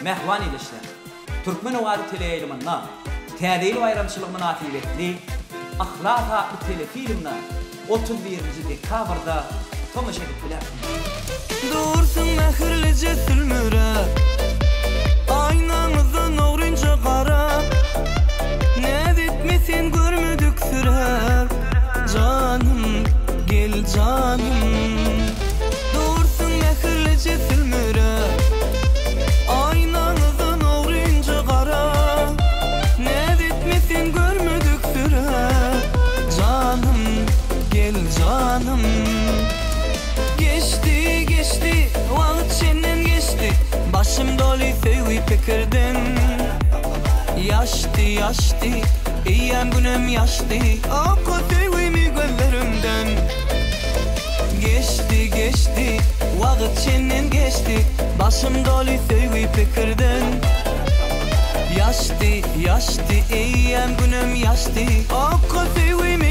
mehvan edişler. Türkmen oğarı teleyilimanna, tədeyli bayramçılık münasibetli, ahlak adlı telefilmna 31. dekabrda tomaşa ettiler. Dursun mehirlice sülmüre, aynamızın oğrunca kara, ne bitmesin görmüdük sürer. Canım, gel canım. Dursun mehirlice sülmüre, aynamızın oğrunca kara, ne bitmesin görmüdük sürer. Canım, gel canım. Geçti geçti, vakit senden geçti, başım dolu sevgi pikirden. Yaştı yaştı, iyiyem günüm yaştı, akı sevgimi gözlerimden. Geçti geçti, vakit senden geçti, başım dolu sevgi pikirden. Yaştı yaştı, iyiyem günüm yaştı, akı sevgimi